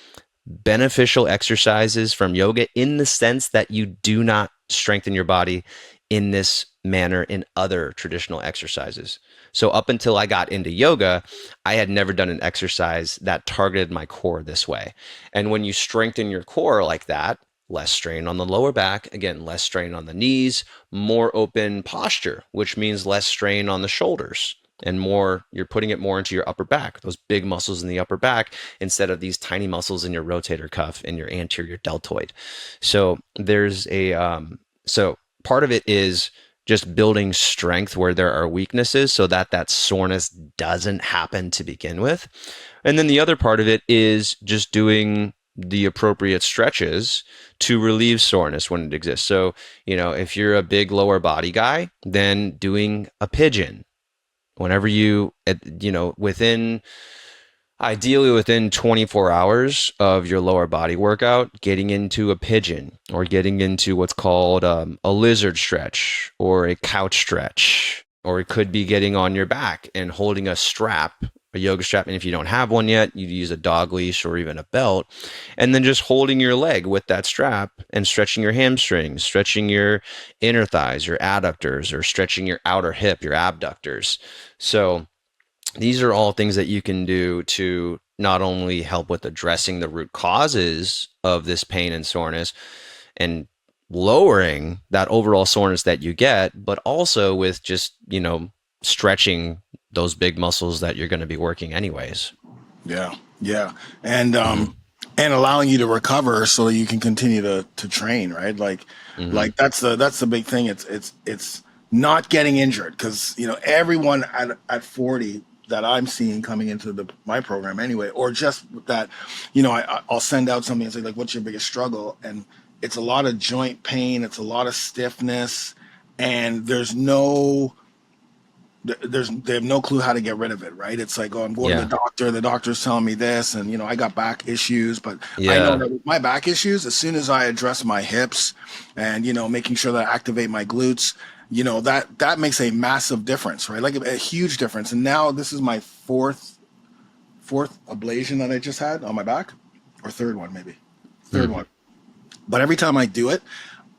beneficial exercises from yoga, in the sense that you do not strengthen your body in this manner in other traditional exercises. So up until I got into yoga, I had never done an exercise that targeted my core this way. And when you strengthen your core like that, less strain on the lower back, again, less strain on the knees, more open posture, which means less strain on the shoulders, and more, you're putting it more into your upper back, those big muscles in the upper back, instead of these tiny muscles in your rotator cuff and your anterior deltoid. So so part of it is just building strength where there are weaknesses, so that that soreness doesn't happen to begin with. And then the other part of it is just doing the appropriate stretches to relieve soreness when it exists. So, if you're a big lower body guy, then doing a pigeon whenever ideally within 24 hours of your lower body workout, getting into a pigeon, or getting into what's called a lizard stretch or a couch stretch, or it could be getting on your back and holding a strap, a yoga strap. And if you don't have one yet, you use a dog leash or even a belt, and then just holding your leg with that strap and stretching your hamstrings, stretching your inner thighs, your adductors, or stretching your outer hip, your abductors. So these are all things that you can do to not only help with addressing the root causes of this pain and soreness and lowering that overall soreness that you get, but also with just, stretching those big muscles that you're going to be working anyways. Yeah. Yeah. And allowing you to recover so you can continue to train, right? Like that's the big thing. It's not getting injured, because, everyone at 40 that I'm seeing coming into my program anyway, or just that, I'll send out something and say, like, what's your biggest struggle? And it's a lot of joint pain. It's a lot of stiffness, and they have no clue how to get rid of it. Right. It's like, oh, I'm going to the doctor. The doctor's telling me this, and, I got back issues, but I know that with my back issues, as soon as I address my hips and, making sure that I activate my glutes, that makes a massive difference, right? Like a huge difference. And now this is my fourth ablation that I just had on my back, or third one, maybe third one. But every time I do it,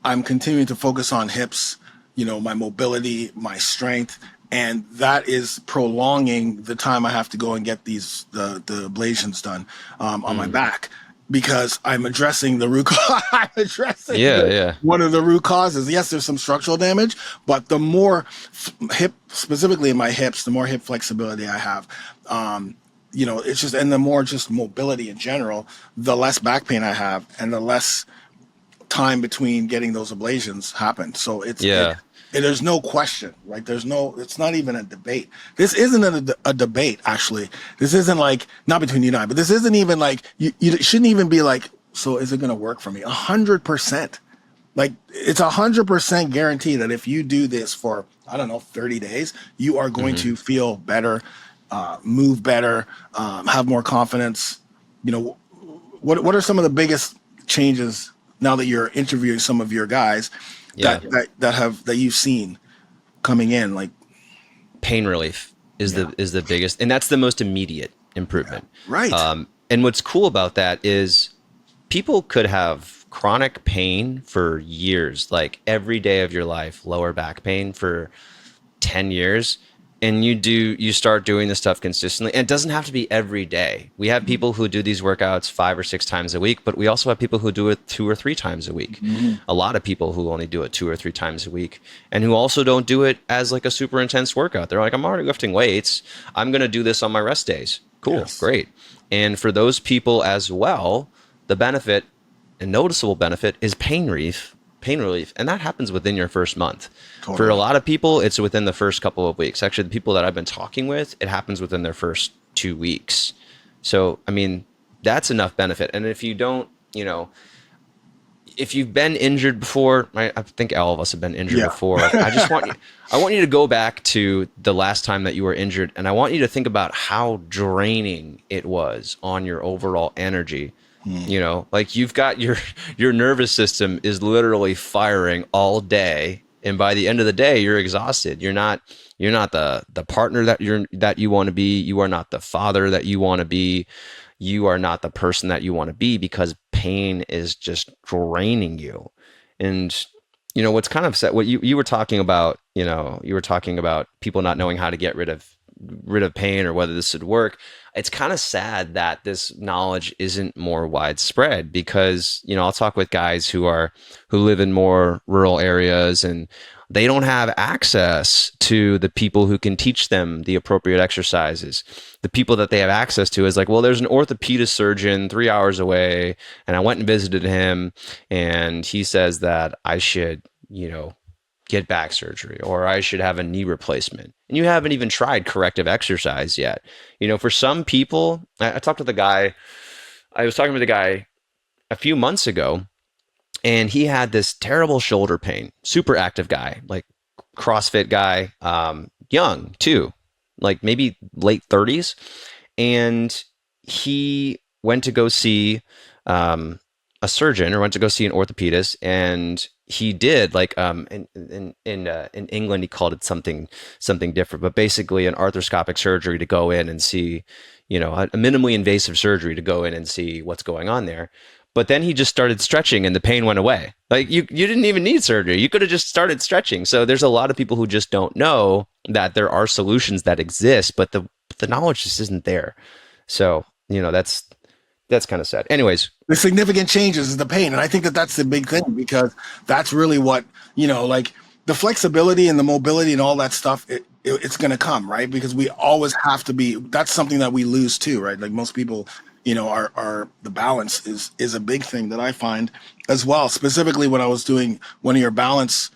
I'm continuing to focus on hips, my mobility, my strength, and that is prolonging the time I have to go and get the ablations done on my back. Because I'm addressing the root cause. I'm addressing one of the root causes. Yes, there's some structural damage, but the more specifically in my hips, the more hip flexibility I have, it's just, and the more just mobility in general, the less back pain I have, and the less time between getting those ablations happen. So there's no question, right? It's not even a debate. This isn't a debate, actually. This isn't like, not between you and I, but this isn't even like, you shouldn't even be like, so is it going to work for me? 100%. Like, it's 100% guarantee that if you do this for, 30 days, you are going to feel better, move better, have more confidence. What are some of the biggest changes now that you're interviewing some of your guys that you've seen coming in? Like, pain relief is the biggest, and that's the most immediate improvement. Right. And what's cool about that is people could have chronic pain for years, like every day of your life, lower back pain for 10 years. And you start doing this stuff consistently, and it doesn't have to be every day. We have people who do these workouts 5 or 6 times a week, but we also have people who do it 2 or 3 times a week. A lot of people who only do it 2 or 3 times a week, and who also don't do it as like a super intense workout. They're like, I'm already lifting weights, I'm going to do this on my rest days. Cool. Yes. Great. And for those people as well, the benefit, a noticeable benefit, is pain relief, and that happens within your first month. Totally. For a lot of people, it's within the first couple of weeks. Actually, the people that I've been talking with, it happens within their first 2 weeks. So, I mean, that's enough benefit. And if you don't, if you've been injured before, I think all of us have been injured before. I want you to go back to the last time that you were injured, and I want you to think about how draining it was on your overall energy. Like you've got your nervous system is literally firing all day, and by the end of the day, you're exhausted. You're not the partner that you want to be. You are not the father that you want to be. You are not the person that you want to be, because pain is just draining you. And what's kind of sad, what you were talking about, you were talking about people not knowing how to get rid of pain or whether this would work. It's kind of sad that this knowledge isn't more widespread, because I'll talk with guys who live in more rural areas, and they don't have access to the people who can teach them the appropriate exercises. The people that they have access to is like, well, there's an orthopedist surgeon 3 hours away, and I went and visited him, and he says that I should, get back surgery, or I should have a knee replacement. And you haven't even tried corrective exercise yet. For some people, I was talking with a guy a few months ago, and he had this terrible shoulder pain, super active guy, like CrossFit guy, young too, like maybe late 30s. And he went to go see a surgeon, or went to go see an orthopedist, and he did like in England he called it something different, but basically an arthroscopic surgery to go in and see, a minimally invasive surgery to go in and see what's going on there. But then he just started stretching and the pain went away. Like you didn't even need surgery. You could have just started stretching. So there's a lot of people who just don't know that there are solutions that exist, but the knowledge just isn't there. So, that's kind of sad. Anyways, the significant changes is the pain. And I think that that's the big thing, because that's really what, like the flexibility and the mobility and all that stuff, it's going to come, right? Because we always have to be, that's something that we lose too, right? Like most people, the balance is a big thing that I find as well. Specifically when I was doing one of your balance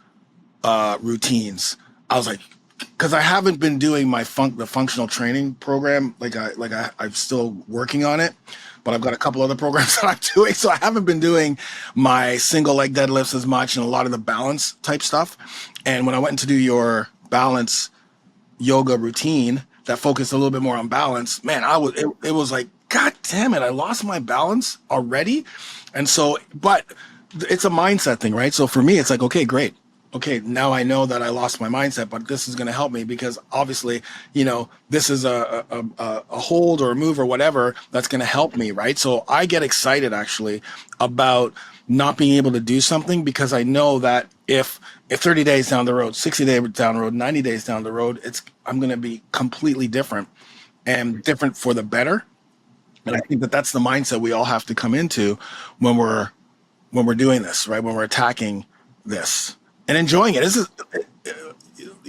routines, I was like, because I haven't been doing the functional training program, I'm still working on it, but I've got a couple other programs that I'm doing. So I haven't been doing my single leg deadlifts as much and a lot of the balance type stuff. And when I went to do your balance yoga routine that focused a little bit more on balance, man, it was like, God damn it, I lost my balance already. And so, but it's a mindset thing, right? So for me, it's like, okay, great. Okay, now I know that I lost my mindset, but this is going to help me, because obviously, this is a hold or a move or whatever that's going to help me, right? So I get excited actually about not being able to do something, because I know that if 30 days down the road, 60 days down the road, 90 days down the road, I'm going to be completely different, and different for the better. And I think that that's the mindset we all have to come into when we're doing this, right? When we're attacking this and enjoying it. This is,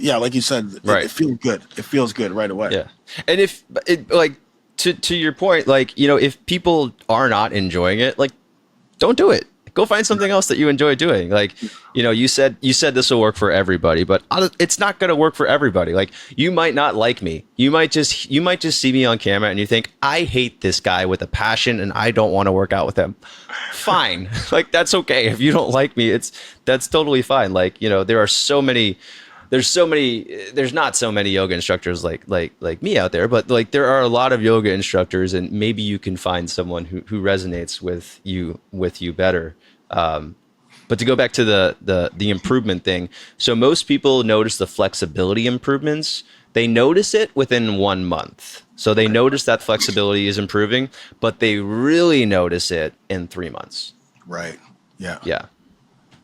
like you said, right. It feels good. It feels good right away. Yeah. And if it, like, to your point, like, if people are not enjoying it, like, don't do it. Go find something else that you enjoy doing. Like, you said this will work for everybody, but it's not going to work for everybody. Like, you might not like me. You might just see me on camera and you think, I hate this guy with a passion and I don't want to work out with him. Fine. Like, that's okay. If you don't like me, that's totally fine. Like, there's not so many yoga instructors like me out there, but like there are a lot of yoga instructors, and maybe you can find someone who resonates with you better. But to go back to the improvement thing, so most people notice the flexibility improvements. They notice it within 1 month. So they notice that flexibility is improving, but they really notice it in 3 months. Right. Yeah. Yeah.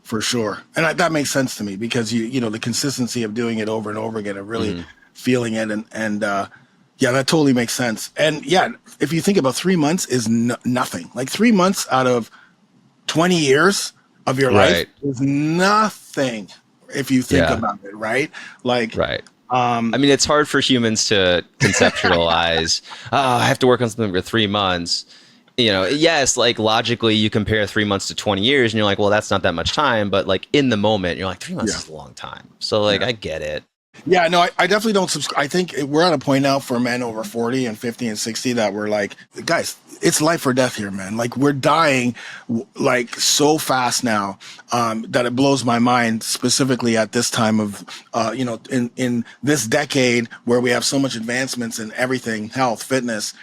For sure. And that makes sense to me, because the consistency of doing it over and over again and really feeling it. And that totally makes sense. And if you think about 3 months is nothing. Like 3 months out of 20 years of your life is nothing if you think about it, right? Like, right. I mean, it's hard for humans to conceptualize, I have to work on something for 3 months. yes, like logically you compare 3 months to 20 years and you're like, well, that's not that much time. But like in the moment, you're like, 3 months Yeah. is a long time. So like, Yeah. I get it. Yeah, no, I definitely don't subscribe. I think we're at a point now for men over 40 and 50 and 60 that we're like, guys, it's life or death here, man. Like we're dying like so fast now that it blows my mind, specifically at this time of, in this decade where we have so much advancements in everything, health, fitness,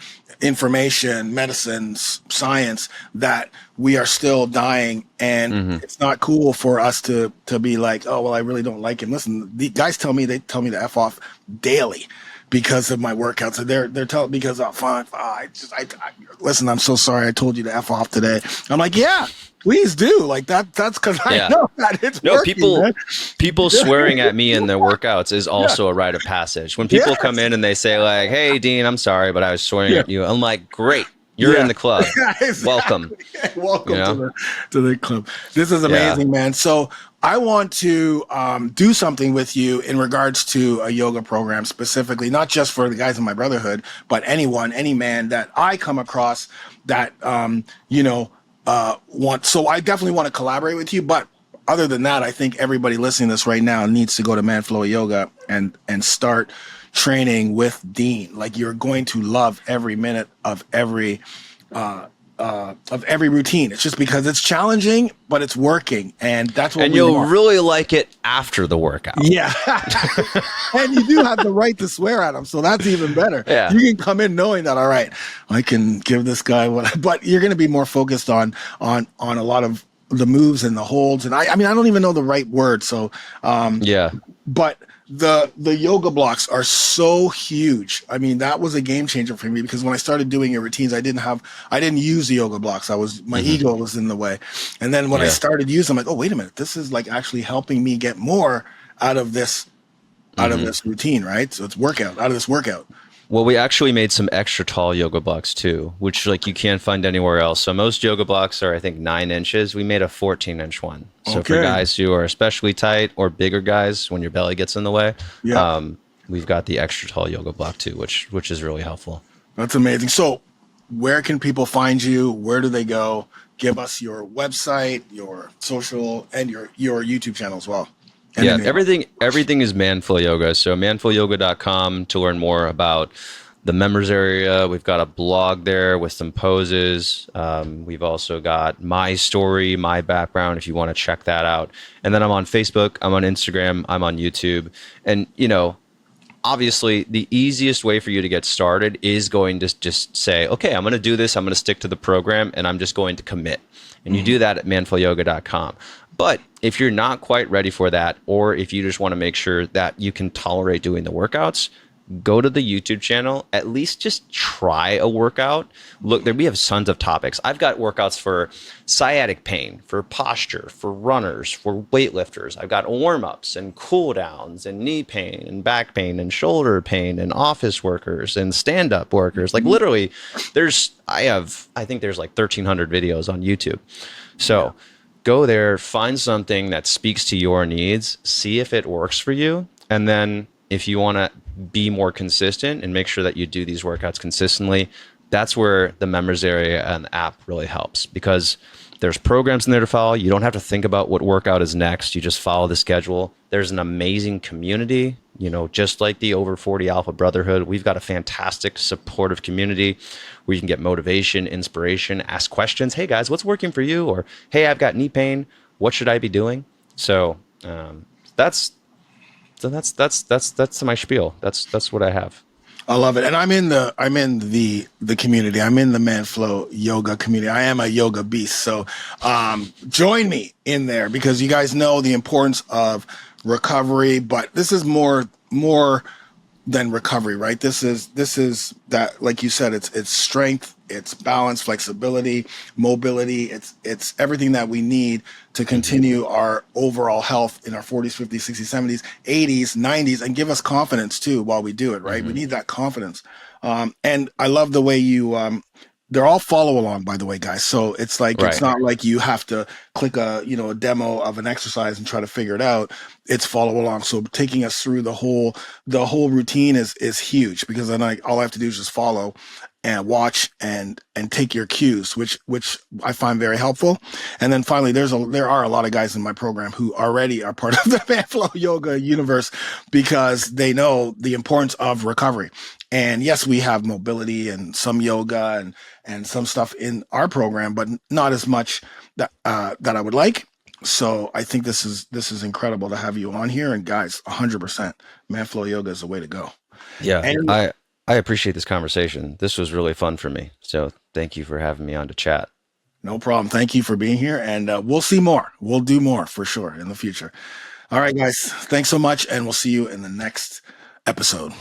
information, medicine, science, that we are still dying. And it's not cool for us to be like, oh, well, I really don't like him. Listen, the guys they tell me to F off daily because of my workouts. And they're telling because fine, listen, I'm so sorry I told you to F off today. I'm like, yeah, please do. Like that's because I know that it's working, people swearing at me in their workouts is also a rite of passage. When people come in and they say like, hey, Dean, I'm sorry, but I was swearing at you. I'm like, great. You're in the club. Exactly. Welcome. Welcome to the club. This is amazing, man. So I want to do something with you in regards to a yoga program specifically, not just for the guys in my brotherhood, but any man that I come across that, so I definitely want to collaborate with you. But other than that, I think everybody listening to this right now needs to go to Manflow Yoga and start training with Dean. Like you're going to love every minute of every routine. It's just because it's challenging, but it's working, and that's what. And you'll really like it after the workout. Yeah, and you do have the right to swear at him, so that's even better. Yeah, you can come in knowing that. All right, I can give this guy what, but you're going to be more focused on a lot of the moves and the holds, and I mean I don't even know the right word, so but. The yoga blocks are so huge. I mean, that was a game changer for me because when I started doing your routines, I didn't use the yoga blocks. My ego was in the way. And then when I started using them, I'm like, oh, wait a minute, this is like actually helping me get more out of this routine, right? So it's out of this workout. Well, we actually made some extra tall yoga blocks too, which like you can't find anywhere else. So most yoga blocks are, I think, 9 inches. We made a 14-inch one. So for guys who are especially tight or bigger guys, when your belly gets in the way, we've got the extra tall yoga block too, which is really helpful. That's amazing. So where can people find you? Where do they go? Give us your website, your social, and your YouTube channel as well. Everything is Manflow Yoga. So manflowyoga.com to learn more about the members area. We've got a blog there with some poses. We've also got my story, my background, if you want to check that out. And then I'm on Facebook, I'm on Instagram, I'm on YouTube. And, obviously the easiest way for you to get started is going to just say, okay, I'm going to do this. I'm going to stick to the program and I'm just going to commit. And you do that at manflowyoga.com. But if you're not quite ready for that, or if you just want to make sure that you can tolerate doing the workouts, go to the YouTube channel, at least just try a workout. Look, we have tons of topics. I've got workouts for sciatic pain, for posture, for runners, for weightlifters. I've got warm-ups and cool downs and knee pain and back pain and shoulder pain and office workers and stand-up workers. Like literally I think there's like 1,300 videos on YouTube. So go there, find something that speaks to your needs, see if it works for you. And then if you want to be more consistent and make sure that you do these workouts consistently, that's where the members area and the app really helps, because there's programs in there to follow. You don't have to think about what workout is next. You just follow the schedule. There's an amazing community, just like the Over 40 Alpha Brotherhood. We've got a fantastic supportive community where you can get motivation, inspiration, ask questions. Hey guys, what's working for you? Or, hey, I've got knee pain. What should I be doing? So that's my spiel. That's what I have. I love it. And I'm in the community. I'm in the Manflow Yoga community. I am a yoga beast. So join me in there, because you guys know the importance of recovery, but this is more than recovery, right? This is that, like you said, it's strength, it's balance, flexibility, mobility. It's everything that we need to continue our overall health in our 40s, 50s, 60s, 70s, 80s, 90s, and give us confidence too while we do it, right? We need that confidence. And I love the way you, they're all follow along, by the way, guys. So it's like, it's not like you have to click a demo of an exercise and try to figure it out. It's follow along. So taking us through the whole routine is huge, because then all I have to do is just follow. and watch and take your cues, which I find very helpful. And then finally, there are a lot of guys in my program who already are part of the Manflow Yoga universe because they know the importance of recovery. And yes, we have mobility and some yoga and some stuff in our program, but not as much that I would like. So I think this is incredible to have you on here. And guys, 100%, Manflow Yoga is the way to go. Yeah, And I appreciate this conversation. This was really fun for me. So thank you for having me on to chat. no problem. Thank you for being here. And we'll see more. We'll do more for sure in the future. All right, guys. Thanks so much. And we'll see you in the next episode.